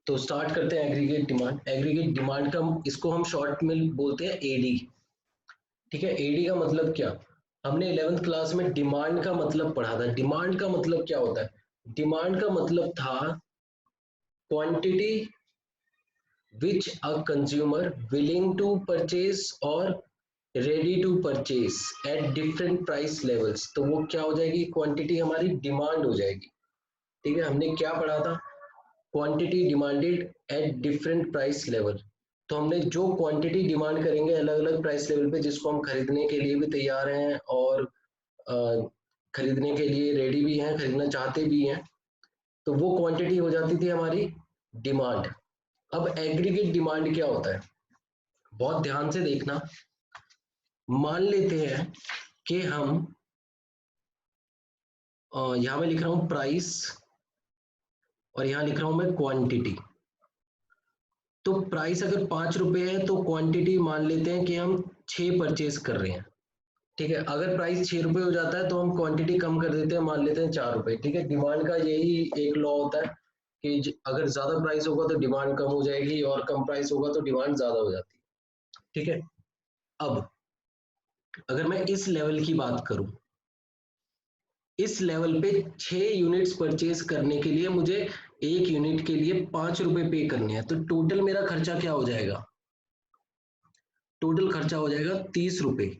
तो स्टार्ट करते हैं एग्रीगेट डिमांड। एग्रीगेट डिमांड का इसको हम शॉर्ट में बोलते हैं एडी। ठीक है, एडी का मतलब क्या, हमने 11th क्लास में डिमांड का मतलब पढ़ा था। डिमांड का मतलब क्या होता है, डिमांड का मतलब था quantity which a consumer willing to purchase or ready to purchase at different price levels। तो वो क्या हो जाएगी, क्वांटिटी हमारी डिमांड हो जाएगी। ठीक है, हमने क्या पढ़ा था, quantity demanded at different price level. तो हमने जो क्वांटिटी डिमांड करेंगे अलग अलग प्राइस लेवल पे, जिसको हम खरीदने के लिए भी तैयार हैं और खरीदने के लिए रेडी भी हैं, खरीदना चाहते भी हैं, तो वो क्वांटिटी हो जाती थी हमारी डिमांड। अब एग्रीगेट डिमांड क्या होता है, बहुत ध्यान से देखना। मान लेते हैं कि हम यहां मैं लिख रहा हूं प्राइस और यहां लिख रहा हूं मैं क्वांटिटी। तो प्राइस अगर 5 रुपए है तो क्वांटिटी मान लेते हैं कि हम 6 परचेज कर रहे हैं। ठीक है, अगर प्राइस 6 रुपए हो जाता है तो हम क्वांटिटी कम कर देते हैं, मान लेते हैं 4 रुपए। ठीक है, डिमांड का यही एक लॉ होता है कि अगर ज्यादा प्राइस होगा तो डिमांड कम हो जाएगी और कम प्राइस होगा तो डिमांड ज्यादा हो जाती है। ठीक है, अब अगर मैं इस लेवल की बात करूं, इस लेवल पे 6 यूनिट्स परचेज करने के लिए मुझे एक यूनिट के लिए 5 रुपए पे करने हैं, तो टोटल मेरा खर्चा क्या हो जाएगा, टोटल खर्चा हो जाएगा 30 रुपए।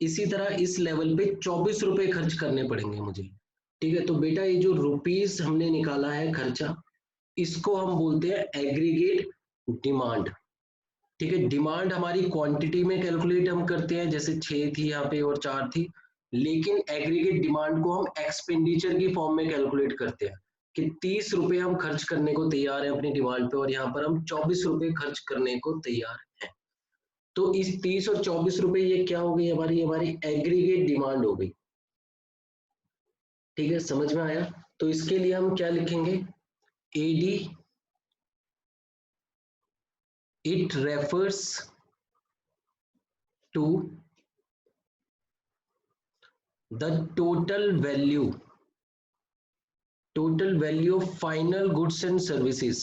इसी तरह इस लेवल पे 24 रुपए खर्च करने पड़ेंगे मुझे। ठीक है, तो बेटा ये जो रुपीस हमने निकाला है खर्चा, इसको हम बोलते हैं एग्रीगेट डिमांड। ठीक है, डिमांड हमारी क्वांटिटी में कैलकुलेट हम करते हैं, जैसे 6 थी यहाँ पे और 4 थी, लेकिन एग्रीगेट डिमांड को हम एक्सपेंडिचर की फॉर्म में कैलकुलेट करते हैं कि 30 रुपए हम खर्च करने को तैयार हैं अपनी डिमांड पे और यहाँ पर हम 24 रुपए खर्च करने को तैयार हैं। तो इस 30 और 24 रुपए ये क्या हो गई, हमारी एग्रीगेट डिमांड हो गई। ठीक है, समझ में आया। तो इसके लिए हम क्या लिखेंगे, AD it refers to the total value of final goods and services,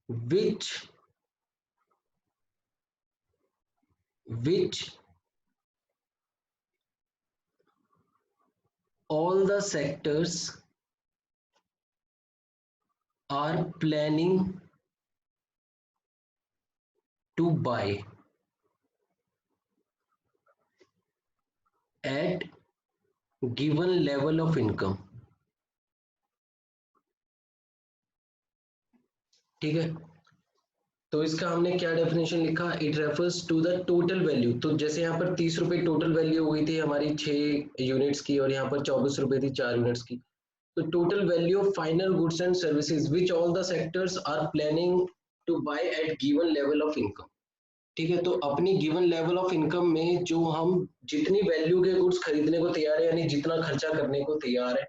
which all the sectors are planning to buy at given level of income। ठीक है, तो इसका हमने क्या डेफिनेशन लिखा, it refers to the total value. तो जैसे यहाँ पर 30 रुपए टोटल वैल्यू हो गई थी हमारी 6 यूनिट्स की और यहाँ पर 24 रुपए थी 4 यूनिट्स की। तो total value of final goods and services which all the sectors are planning to buy at given level of income. ठीक है, तो अपनी गिवन लेवल ऑफ इनकम में जो हम जितनी वैल्यू के गुड्स खरीदने को तैयार है, यानी जितना खर्चा करने को तैयार है,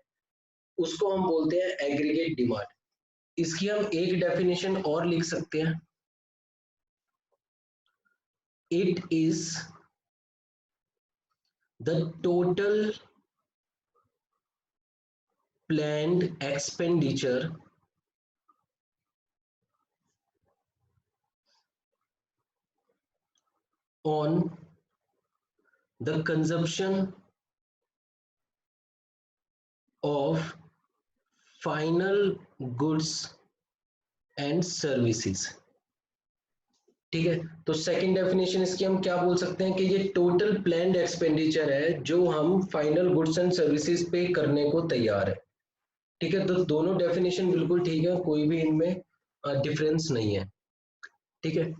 उसको हम बोलते हैं एग्रीगेट डिमांड। इसकी हम एक डेफिनेशन और लिख सकते हैं, it is the total planned expenditure on the consumption of final goods and services। ठीक है, तो सेकंड डेफिनेशन इसकी हम क्या बोल सकते हैं कि ये टोटल प्लान्ड एक्सपेंडिचर है जो हम फाइनल गुड्स एंड सर्विसेज पे करने को तैयार है। ठीक है, तो दोनों डेफिनेशन बिल्कुल ठीक है, कोई भी इनमें डिफरेंस नहीं है। ठीक है,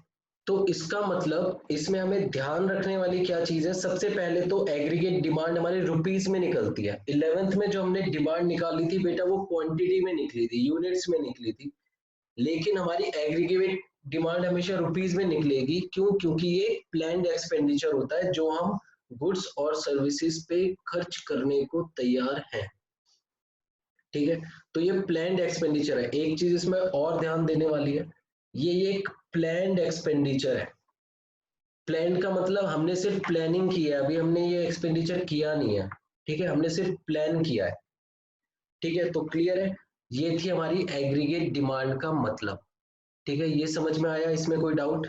तो इसका मतलब इसमें हमें ध्यान रखने वाली क्या चीज है, सबसे पहले तो एग्रीगेट डिमांड हमारे रुपीस में निकलती है। 11th में जो हमने डिमांड निकाली थी बेटा, वो क्वांटिटी में निकली थी, यूनिट्स में निकली थी, लेकिन हमारी एग्रीगेट डिमांड हमेशा रुपीस में निकलेगी। क्यों, क्योंकि ये प्लान्ड एक्सपेंडिचर होता है जो हम गुड्स और सर्विसेज पे खर्च करने को तैयार हैं। ठीक है, तो ये प्लान्ड एक्सपेंडिचर है। एक चीज इसमें और ध्यान देने वाली है, ये एक प्लान्ड एक्सपेंडिचर है। प्लान का मतलब हमने सिर्फ प्लानिंग की है, अभी हमने ये एक्सपेंडिचर किया नहीं है। ठीक है, हमने सिर्फ प्लान किया है। ठीक है, तो क्लियर है, ये थी हमारी एग्रीगेट डिमांड का मतलब। ठीक है, ये समझ में आया, इसमें कोई डाउट?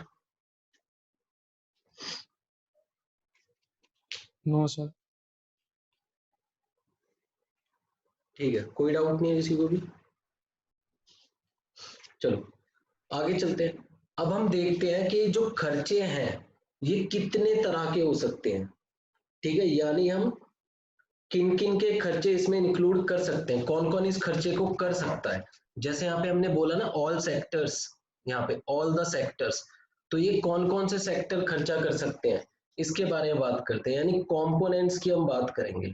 No sir. ठीक है, कोई डाउट नहीं है किसी को भी? चलो आगे चलते हैं। अब हम देखते हैं कि जो खर्चे हैं ये कितने तरह के हो सकते हैं। ठीक है, यानी हम किन किन के खर्चे इसमें इंक्लूड कर सकते हैं, कौन कौन इस खर्चे को कर सकता है। जैसे यहाँ पे हमने बोला ना ऑल सेक्टर्स, यहाँ पे ऑल द सेक्टर्स, तो ये कौन कौन से सेक्टर खर्चा कर सकते हैं इसके बारे में बात करते हैं, यानी कंपोनेंट्स की हम बात करेंगे।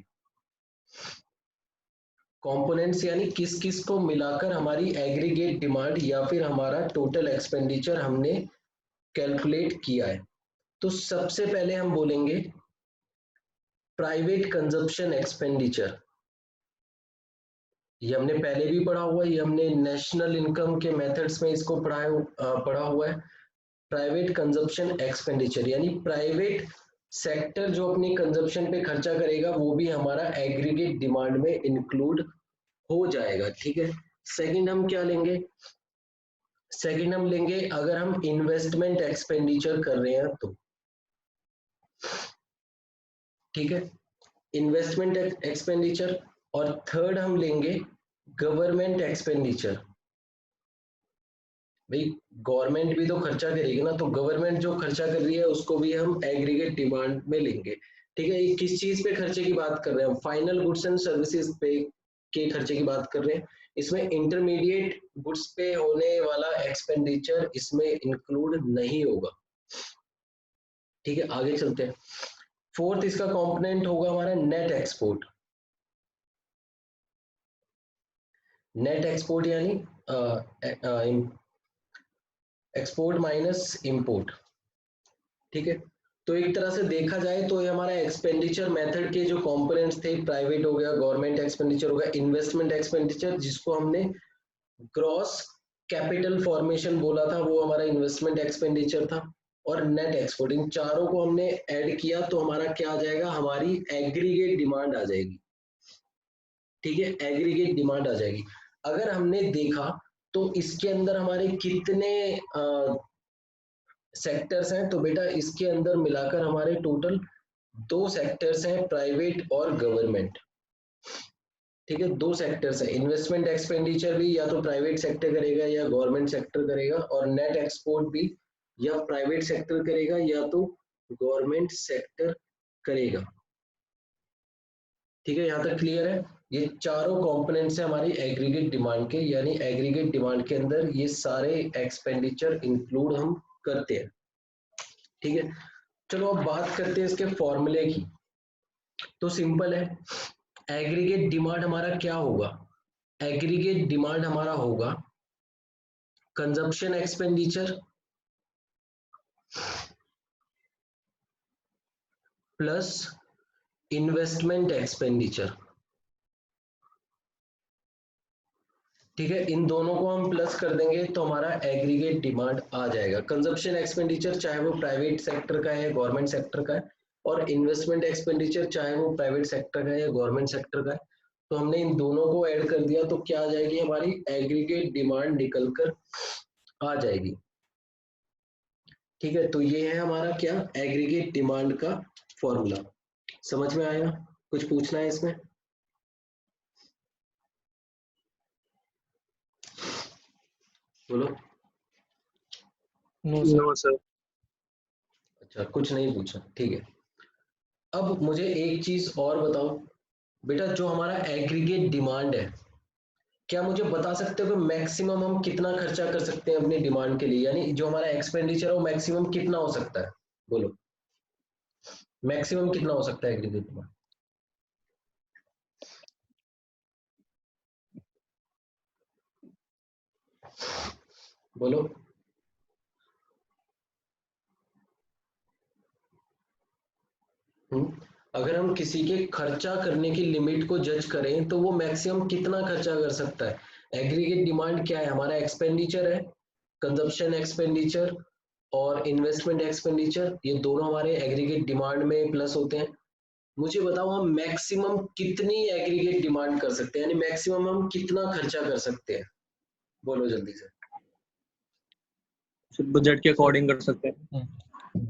कंपोनेंट्स यानी किस किस को मिलाकर हमारी एग्रीगेट डिमांड या फिर हमारा टोटल एक्सपेंडिचर हमने कैलकुलेट किया है। तो सबसे पहले हम बोलेंगे प्राइवेट कंजप्शन एक्सपेंडिचर। ये हमने पहले भी पढ़ा हुआ है, ये हमने नेशनल इनकम के मेथड्स में इसको पढ़ा हुआ है। प्राइवेट कंजप्शन एक्सपेंडिचर यानी प्राइवेट सेक्टर जो अपनी कंजप्शन पे खर्चा करेगा वो भी हमारा एग्रीगेट डिमांड में इंक्लूड हो जाएगा। ठीक है, सेकंड हम क्या लेंगे, सेकंड हम लेंगे अगर हम इन्वेस्टमेंट एक्सपेंडिचर कर रहे हैं तो। ठीक है, इन्वेस्टमेंट एक्सपेंडिचर। और थर्ड हम लेंगे गवर्नमेंट एक्सपेंडिचर। भाई गवर्नमेंट भी तो खर्चा करेगी ना, तो गवर्नमेंट जो खर्चा कर रही है उसको भी हम एग्रीगेट डिमांड में लेंगे। ठीक है, ये किस चीज पे खर्चे की बात कर रहे हैं, फाइनल गुड्स एंड सर्विसेज पे के खर्चे की बात कर रहे हैं। इसमें इंटरमीडिएट गुड्स पे होने वाला एक्सपेंडिचर इसमें इंक्लूड नहीं होगा। ठीक है, आगे चलते हैं। फोर्थ इसका कंपोनेंट होगा हमारा नेट एक्सपोर्ट। नेट एक्सपोर्ट यानी एक्सपोर्ट माइनस इंपोर्ट। ठीक है, तो एक तरह से देखा जाए तो ये हमारा एक्सपेंडिचर मेथड के जो कंपोनेंट्स थे, प्राइवेट हो गया, गवर्नमेंट एक्सपेंडिचर हो गया, इन्वेस्टमेंट एक्सपेंडिचर जिसको हमने ग्रॉस कैपिटल फॉर्मेशन बोला था वो हमारा इन्वेस्टमेंट एक्सपेंडिचर था, और नेट एक्सपोर्ट, इन चारों को हमने ऐड किया तो हमारा क्या आ जाएगा, हमारी एग्रीगेट डिमांड आ जाएगी। ठीक है, एग्रीगेट डिमांड आ जाएगी। अगर हमने देखा तो इसके अंदर हमारे कितने सेक्टर्स हैं, तो बेटा इसके अंदर मिलाकर हमारे टोटल 2 सेक्टर्स हैं, प्राइवेट और गवर्नमेंट। ठीक है, 2 सेक्टर्स हैं, इन्वेस्टमेंट एक्सपेंडिचर भी या तो प्राइवेट सेक्टर करेगा या गवर्नमेंट सेक्टर करेगा, और नेट एक्सपोर्ट भी या प्राइवेट सेक्टर करेगा या तो गवर्नमेंट सेक्टर करेगा। ठीक है, यहाँ तक क्लियर है। ये चारों कंपोनेंट्स हैं हमारी एग्रीगेट डिमांड के, यानी एग्रीगेट डिमांड के अंदर ये सारे एक्सपेंडिचर इंक्लूड हम करते हैं। ठीक है, चलो अब बात करते हैं इसके फॉर्मूले की। तो सिंपल है, एग्रीगेट डिमांड हमारा क्या होगा, एग्रीगेट डिमांड हमारा होगा consumption expenditure plus investment expenditure. ठीक है, इन दोनों को हम प्लस कर देंगे तो हमारा एग्रीगेट डिमांड आ जाएगा। कंजप्शन एक्सपेंडिचर चाहे वो प्राइवेट सेक्टर का है गवर्नमेंट सेक्टर का है, और इन्वेस्टमेंट एक्सपेंडिचर चाहे वो प्राइवेट सेक्टर का है या गवर्नमेंट सेक्टर का है, तो हमने इन दोनों को ऐड कर दिया तो क्या आ जाएगी, हमारी एग्रीगेट डिमांड निकल कर आ जाएगी। ठीक है, तो ये है हमारा क्या, एग्रीगेट डिमांड का फॉर्मूला। समझ में आया, कुछ पूछना है इसमें? बोलो। No sir. अच्छा, कुछ नहीं पूछा, ठीक है। अब मुझे एक चीज और बताओ बेटा, जो हमारा एग्रीगेट डिमांड है, क्या मुझे बता सकते हो कि मैक्सिमम हम कितना खर्चा कर सकते हैं अपनी डिमांड के लिए, यानी जो हमारा एक्सपेंडिचर है वो मैक्सिमम कितना हो सकता है, बोलो मैक्सिमम कितना हो सकता है एग्रीगेट डिमांड? बोलो। अगर हम किसी के खर्चा करने की लिमिट को जज करें तो वो मैक्सिमम कितना खर्चा कर सकता है। एग्रीगेट डिमांड क्या है, हमारा एक्सपेंडिचर है, कंजप्शन एक्सपेंडिचर और इन्वेस्टमेंट एक्सपेंडिचर, ये दोनों हमारे एग्रीगेट डिमांड में प्लस होते हैं। मुझे बताओ हम मैक्सिमम कितनी एग्रीगेट डिमांड कर सकते हैं, यानी मैक्सिमम हम कितना खर्चा कर सकते हैं, बोलो जल्दी से। बजट के अकॉर्डिंग कर सकते हैं।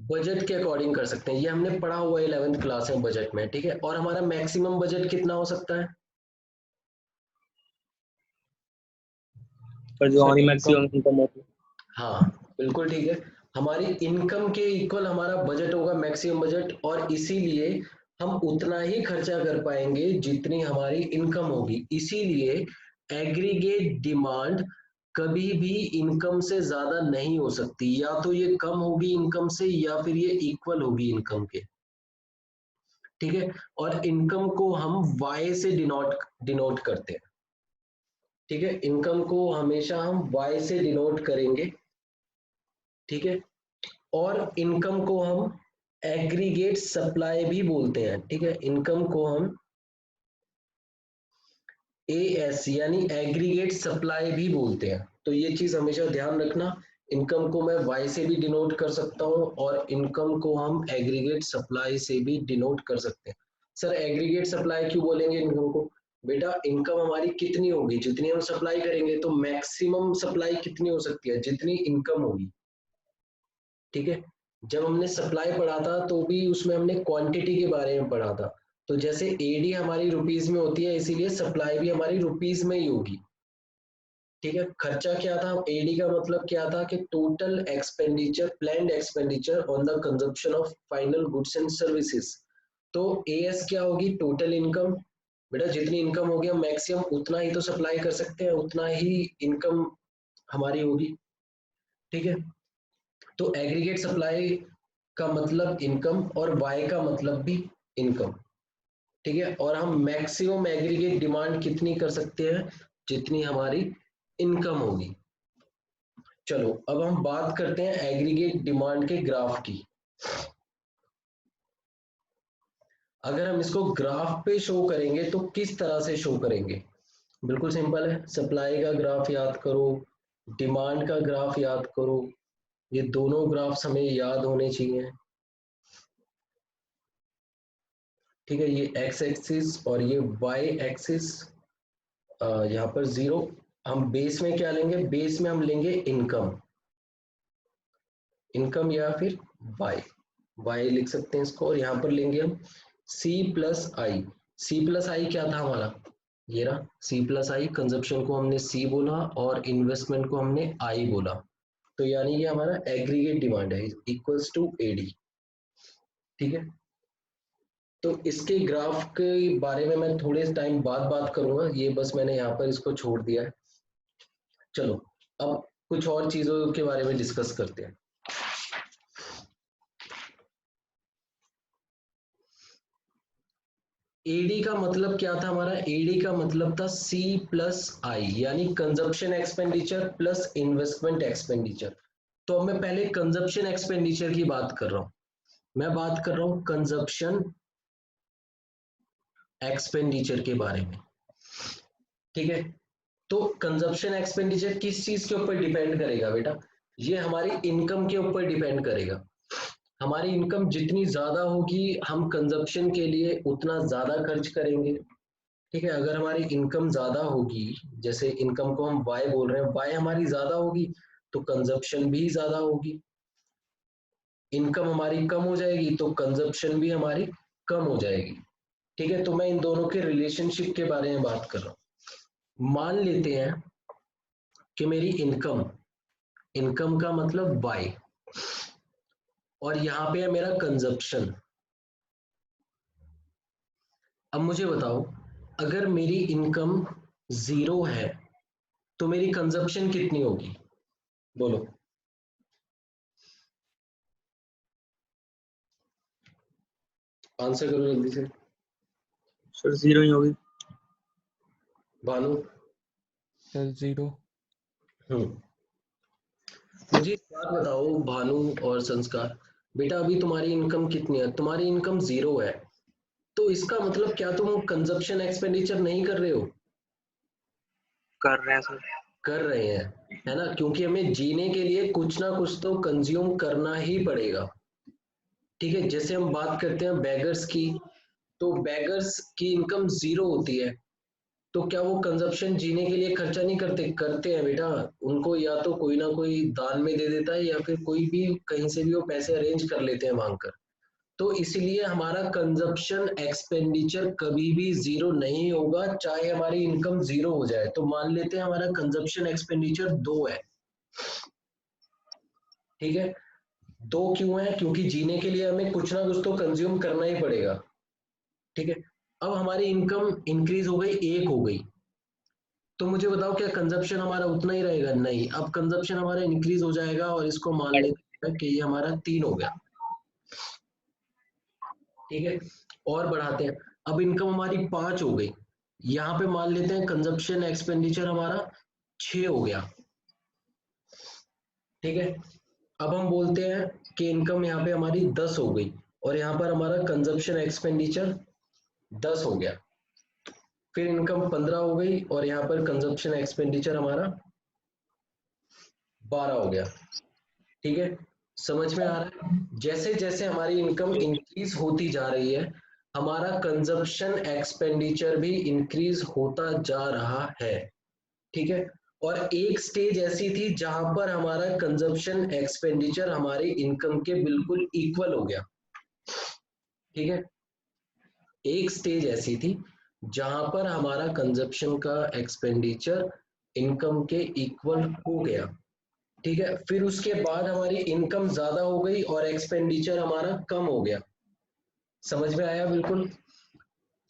बजट के अकॉर्डिंग कर सकते हैं, ये हमने पढ़ा हुआ है 11th क्लास में बजट में, ठीक है। और हमारा मैक्सिमम बजट कितना हो सकता है? पर जो हमारी मैक्सिमम इनकम होती है। हाँ बिल्कुल ठीक है, हमारी इनकम के इक्वल हमारा बजट होगा मैक्सिमम बजट, और इसीलिए हम उतना ही खर्चा कर पाएंगे जितनी हमारी इनकम होगी। इसीलिए एग्रीगेट डिमांड कभी भी इनकम से ज्यादा नहीं हो सकती, या तो ये कम होगी इनकम से या फिर ये इक्वल होगी इनकम के, ठीक है। और इनकम को हम वाई से डिनोट करते हैं, ठीक है। इनकम को हमेशा हम वाई से डिनोट करेंगे, ठीक है। और इनकम को हम एग्रीगेट सप्लाई भी बोलते हैं, ठीक है। इनकम को हम एएस यानी एग्रीगेट सप्लाई भी बोलते हैं, तो ये चीज हमेशा ध्यान रखना। इनकम को मैं वाई से भी डिनोट कर सकता हूँ और इनकम को हम एग्रीगेट सप्लाई से भी डिनोट कर सकते हैं। सर एग्रीगेट सप्लाई क्यों बोलेंगे इनकम को? बेटा इनकम हमारी कितनी होगी, जितनी हम सप्लाई करेंगे, तो मैक्सिमम सप्लाई कितनी हो सकती है, जितनी इनकम होगी, ठीक है। जब हमने सप्लाई पढ़ा था तो भी उसमें हमने क्वांटिटी के बारे में पढ़ा था, तो जैसे एडी हमारी रुपीज में होती है, इसीलिए सप्लाई भी हमारी रुपीज में ही होगी, ठीक है। खर्चा क्या था, एडी का मतलब क्या था कि total expenditure, planned expenditure on the consumption of final goods and services. तो एएस क्या होगी, टोटल इनकम। बेटा जितनी इनकम होगी हम मैक्सिमम उतना ही तो सप्लाई कर सकते हैं, उतना ही इनकम हमारी होगी, ठीक है। तो एग्रीगेट सप्लाई का मतलब इनकम और वाई का मतलब भी इनकम, ठीक है। और हम मैक्सिमम एग्रीगेट डिमांड कितनी कर सकते हैं, जितनी हमारी इनकम होगी। चलो अब हम बात करते हैं एग्रीगेट डिमांड के ग्राफ की। अगर हम इसको ग्राफ पे शो करेंगे तो किस तरह से शो करेंगे? बिल्कुल सिंपल है, सप्लाई का ग्राफ याद करो, डिमांड का ग्राफ याद करो, ये दोनों ग्राफ्स हमें याद होने चाहिए, ठीक है। ये एक्स एक्सिस और ये वाई एक्सिस, यहाँ पर जीरो। हम बेस में क्या लेंगे, बेस में हम लेंगे इनकम, इनकम या फिर वाई, वाई लिख सकते हैं इसको। और यहाँ पर लेंगे हम सी प्लस आई। सी प्लस आई क्या था हमारा, ये रहा सी प्लस आई। कंजप्शन को हमने सी बोला और इन्वेस्टमेंट को हमने आई बोला, तो यानी ये हमारा एग्रीगेट डिमांड है, इक्वल्स टू एडी, ठीक है। तो इसके ग्राफ के बारे में मैं थोड़े टाइम बाद बात करूंगा, ये बस मैंने यहाँ पर इसको छोड़ दिया है। चलो अब कुछ और चीजों के बारे में डिस्कस करते हैं। एडी का मतलब क्या था हमारा, एडी का मतलब था सी प्लस आई, यानी consumption expenditure plus investment expenditure. तो अब मैं पहले कंजप्शन एक्सपेंडिचर की बात कर रहा हूं, मैं बात कर रहा हूं कंजप्शन एक्सपेंडिचर के बारे में, ठीक है। तो कंजप्शन एक्सपेंडिचर किस चीज के ऊपर डिपेंड करेगा बेटा, ये हमारी इनकम के ऊपर डिपेंड करेगा। हमारी इनकम जितनी ज्यादा होगी हम कंजप्शन के लिए उतना ज्यादा खर्च करेंगे, ठीक है। अगर हमारी इनकम ज्यादा होगी, जैसे इनकम को हम वाई बोल रहे हैं, वाई हमारी ज्यादा होगी तो कंजप्शन भी ज्यादा होगी। इनकम हमारी कम हो जाएगी तो कंजप्शन भी हमारी कम हो जाएगी, ठीक है। तो मैं इन दोनों के रिलेशनशिप के बारे में बात कर रहा हूं। मान लेते हैं कि मेरी इनकम, इनकम का मतलब वाई, और यहाँ पे है मेरा कंजप्शन। अब मुझे बताओ अगर मेरी इनकम जीरो है तो मेरी कंजप्शन कितनी होगी, बोलो। आंसर करो जल्दी से। सर जीरो ही होगी। भानु? Sir zero. मुझे एक बात बताओ भानु और संस्कार, बेटा अभी तुम्हारी इनकम कितनी है, तुम्हारी इनकम जीरो है, तो इसका मतलब क्या तुम कंजप्शन एक्सपेंडिचर नहीं कर रहे हो? कर रहे हैं सर। कर रहे हैं, है ना, क्योंकि हमें जीने के लिए कुछ ना कुछ तो कंज्यूम करना ही पड़ेगा, ठीक है। जैसे हम बात करते हैं बेगर्स की, तो बेगर्स की इनकम 0 होती है, तो क्या वो कंजप्शन जीने के लिए खर्चा नहीं करते? करते हैं बेटा। उनको या तो कोई ना कोई दान में दे देता है या फिर कोई भी कहीं से भी वो पैसे अरेंज कर लेते हैं मांग कर। तो इसलिए हमारा कंजप्शन एक्सपेंडिचर कभी भी 0 नहीं होगा, चाहे हमारी इनकम 0 हो जाए। तो मान लेते हैं हमारा कंजप्शन एक्सपेंडिचर 2 है, ठीक है। 2 क्यों है? क्योंकि जीने के लिए हमें कुछ ना कुछ तो कंज्यूम करना ही पड़ेगा, ठीक है। अब हमारी इनकम इंक्रीज हो गई, 1 हो गई, तो मुझे बताओ क्या कंजप्शन हमारा उतना ही रहेगा? नहीं, अब कंजप्शन हमारा इंक्रीज हो जाएगा और इसको मान लेते हैं कि ये हमारा 3 हो गया, ठीक है। और बढ़ाते हैं, अब इनकम हमारी 5 हो गई, यहाँ पे मान लेते हैं कंजप्शन एक्सपेंडिचर हमारा 6 हो गया, ठीक है। अब हम बोलते हैं कि इनकम यहाँ पे हमारी 10 हो गई और यहाँ पर हमारा कंजप्शन एक्सपेंडिचर 10 हो गया, फिर इनकम 15 हो गई और यहाँ पर कंजप्शन एक्सपेंडिचर हमारा 12 हो गया, ठीक है। समझ में आ रहा है? जैसे जैसे हमारी इनकम इंक्रीज होती जा रही है, हमारा कंजप्शन एक्सपेंडिचर भी इंक्रीज होता जा रहा है, ठीक है। और एक स्टेज ऐसी थी जहां पर हमारा कंजप्शन एक्सपेंडिचर हमारी इनकम के बिल्कुल इक्वल हो गया, ठीक है। एक स्टेज ऐसी थी जहां पर हमारा कंजप्शन का एक्सपेंडिचर इनकम के इक्वल हो गया, ठीक है। फिर उसके बाद हमारी इनकम ज्यादा हो गई और एक्सपेंडिचर हमारा कम हो गया। समझ में आया? बिल्कुल।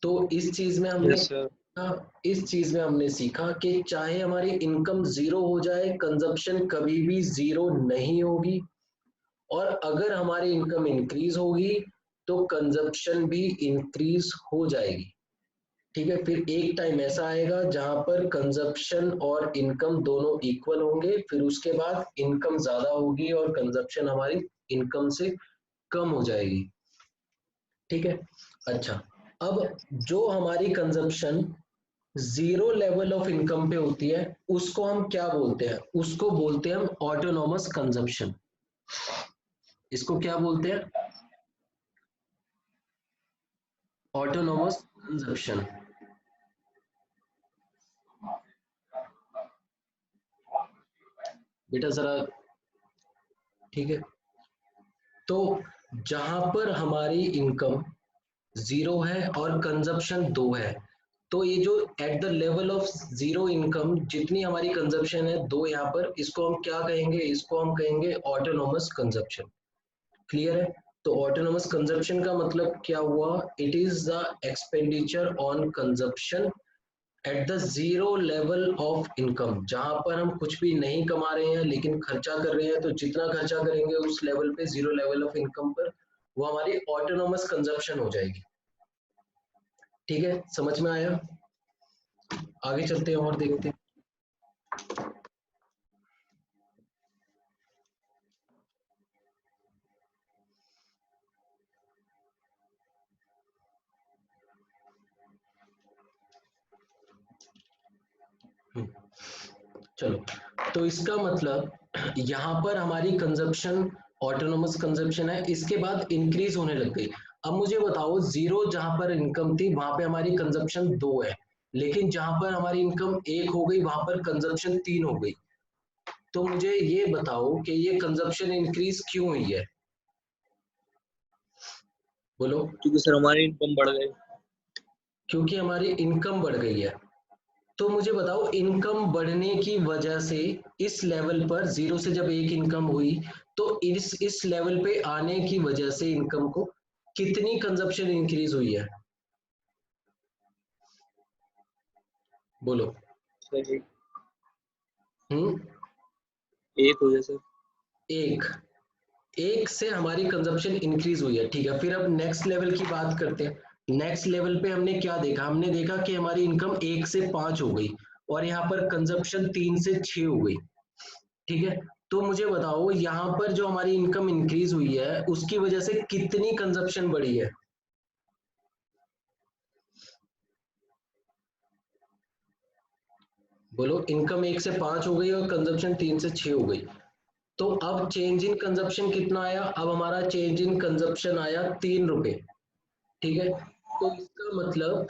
तो इस चीज में हमने यस सर। इस चीज में हमने सीखा कि चाहे हमारी इनकम 0 हो जाए, कंजप्शन कभी भी 0 नहीं होगी, और अगर हमारी इनकम इंक्रीज होगी तो कंजप्शन भी इंक्रीज हो जाएगी, ठीक है। फिर एक टाइम ऐसा आएगा जहां पर कंजप्शन और इनकम दोनों इक्वल होंगे, फिर उसके बाद इनकम ज्यादा होगी और कंजप्शन हमारी इनकम से कम हो जाएगी, ठीक है। अच्छा, अब जो हमारी कंजप्शन 0 लेवल ऑफ इनकम पे होती है उसको हम क्या बोलते हैं? उसको बोलते हैं हम ऑटोनॉमस कंजप्शन। इसको क्या बोलते हैं? Autonomous consumption. बेटा जरा, ठीक है। तो जहां पर हमारी इनकम 0 है और कंजप्शन 2 है, तो ये जो at the level of 0 income जितनी हमारी कंजप्शन है 2, यहाँ पर इसको हम क्या कहेंगे? इसको हम कहेंगे ऑटोनॉमस कंजप्शन। क्लियर है? तो ऑटोनॉमस कंजप्शन का मतलब क्या हुआ? It is the expenditure on consumption at the 0 level of income, जहां पर हम कुछ भी नहीं कमा रहे हैं लेकिन खर्चा कर रहे हैं, तो जितना खर्चा करेंगे उस लेवल पे 0 लेवल ऑफ इनकम पर, वो हमारी ऑटोनॉमस कंजप्शन हो जाएगी, ठीक है। समझ में आया? आगे चलते हैं और देखते हैं। चलो, तो इसका मतलब यहाँ पर हमारी कंजप्शन ऑटोनोमस कंजप्शन है, इसके बाद इंक्रीज होने लग गई। अब मुझे बताओ, 0 जहां पर इनकम थी वहां पे हमारी कंजप्शन 2 है, लेकिन जहां पर हमारी इनकम 1 हो गई वहां पर कंजप्शन 3 हो गई। तो मुझे ये बताओ कि ये कंजप्शन इंक्रीज क्यों हुई है? बोलो। क्योंकि सर हमारी इनकम बढ़ गई। क्योंकि हमारी इनकम बढ़ गई है। तो मुझे बताओ, इनकम बढ़ने की वजह से इस लेवल पर 0 से जब 1 इनकम हुई, तो इस लेवल पे आने की वजह से इनकम को कितनी कंजप्शन इंक्रीज हुई है? बोलो। सर हम्म, 1 हो गया सर। 1। 1 से हमारी कंजप्शन इंक्रीज हुई है, ठीक है। फिर अब नेक्स्ट लेवल की बात करते हैं। नेक्स्ट लेवल पे हमने क्या देखा? हमने देखा कि हमारी इनकम 1 से 5 हो गई और यहाँ पर कंजप्शन 3 से 6 हो गई, ठीक है। तो मुझे बताओ, यहाँ पर जो हमारी इनकम इंक्रीज हुई है उसकी वजह से कितनी कंजप्शन बढ़ी है? बोलो। इनकम 1 से 5 हो गई और कंजप्शन 3 से 6 हो गई, तो अब चेंज इन कंजप्शन कितना आया? अब हमारा चेंज इन कंजप्शन आया 3 रुपए, ठीक है। तो इसका मतलब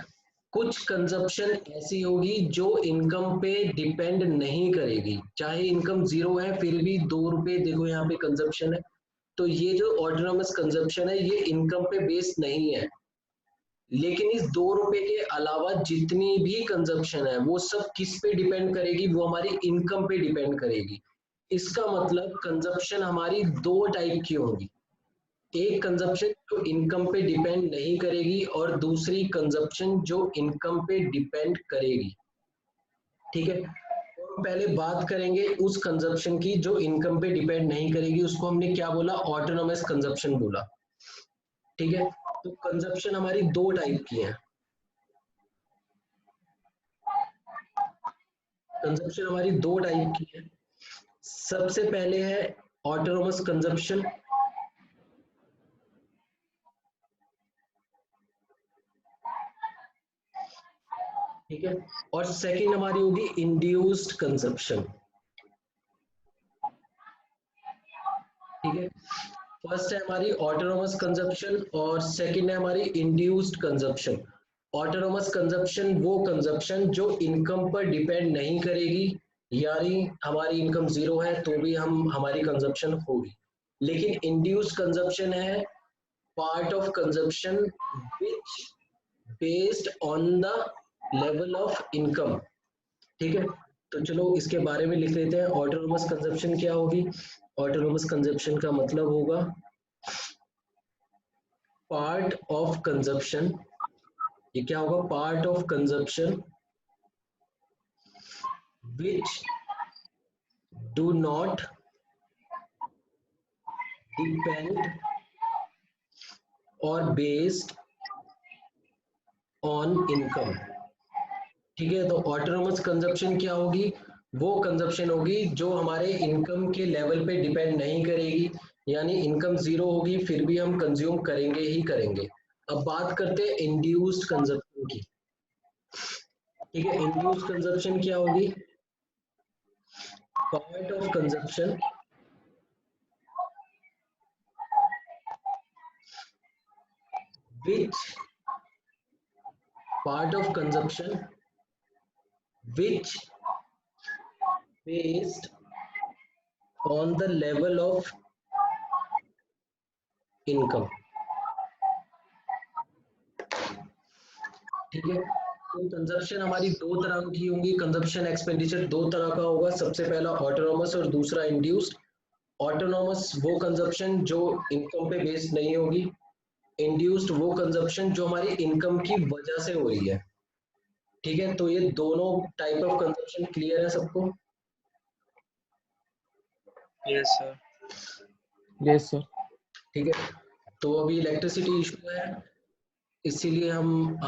कुछ कंजप्शन ऐसी होगी जो इनकम पे डिपेंड नहीं करेगी, चाहे इनकम 0 है फिर भी 2 रुपए देखो यहाँ पे कंजप्शन है, तो ये जो ऑटोनोमस कंजप्शन है ये इनकम पे बेस्ड नहीं है। लेकिन इस 2 रुपए के अलावा जितनी भी कंजप्शन है वो सब किस पे डिपेंड करेगी, वो हमारी इनकम पे डिपेंड करेगी। इसका मतलब कंजप्शन हमारी 2 टाइप की होगी, एक कंजप्शन जो इनकम पे डिपेंड नहीं करेगी और दूसरी कंजप्शन जो इनकम पे डिपेंड करेगी। ठीक है, तो हम पहले बात करेंगे उस कंजप्शन की जो इनकम पे डिपेंड नहीं करेगी, उसको हमने क्या बोला, ऑटोनोमस कंजप्शन बोला। ठीक है, तो कंजप्शन हमारी 2 टाइप की है, कंजप्शन हमारी 2 टाइप की है। सबसे पहले है ऑटोनोमस कंजप्शन, ठीक है, और सेकंड हमारी होगी इंड्यूस्ड कंजप्शन। ठीक है, फर्स्ट है हमारी ऑटोनोमस कंजप्शन और सेकंड है हमारी इंड्यूस्ड कंजप्शन। ऑटोनोमस कंजप्शन वो कंजप्शन जो इनकम पर डिपेंड नहीं करेगी, यानी हमारी इनकम 0 है तो भी हमारी कंजप्शन होगी। लेकिन इंड्यूस्ड कंजप्शन है part of consumption which based on the level of income. ठीक है, तो चलो इसके बारे में लिख लेते हैं। ऑटोनोमस कंजप्शन क्या होगी, ऑटोनोमस कंजप्शन का मतलब होगा पार्ट ऑफ कंजप्शन, ये क्या होगा, part of consumption which do not depend और बेस्ड ऑन इनकम। ठीक है, तो ऑटोनोमस कंजप्शन क्या होगी, वो कंजप्शन होगी जो हमारे इनकम के लेवल पे डिपेंड नहीं करेगी, यानी इनकम 0 होगी फिर भी हम कंज्यूम करेंगे ही करेंगे। अब बात करते हैं इंड्यूस्ड कंजप्शन की। ठीक है, इंड्यूस्ड कंजप्शन क्या होगी, part of consumption which part of consumption which based on the level of income। ठीक है, तो कंजप्शन हमारी 2 तरह की होंगी, कंजप्शन एक्सपेंडिचर 2 तरह का होगा, सबसे पहला ऑटोनोमस और दूसरा इंड्यूस्ड। ऑटोनोमस वो कंजप्शन जो इनकम पे बेस्ड नहीं होगी, इंड्यूस्ड वो कंजप्शन जो हमारी इनकम की वजह से हो रही है। ठीक है, तो ये दोनों टाइप ऑफ कंजप्शन क्लियर है सबको। Yes sir. Yes sir. ठीक है, तो अभी इलेक्ट्रिसिटी इशू है इसीलिए हम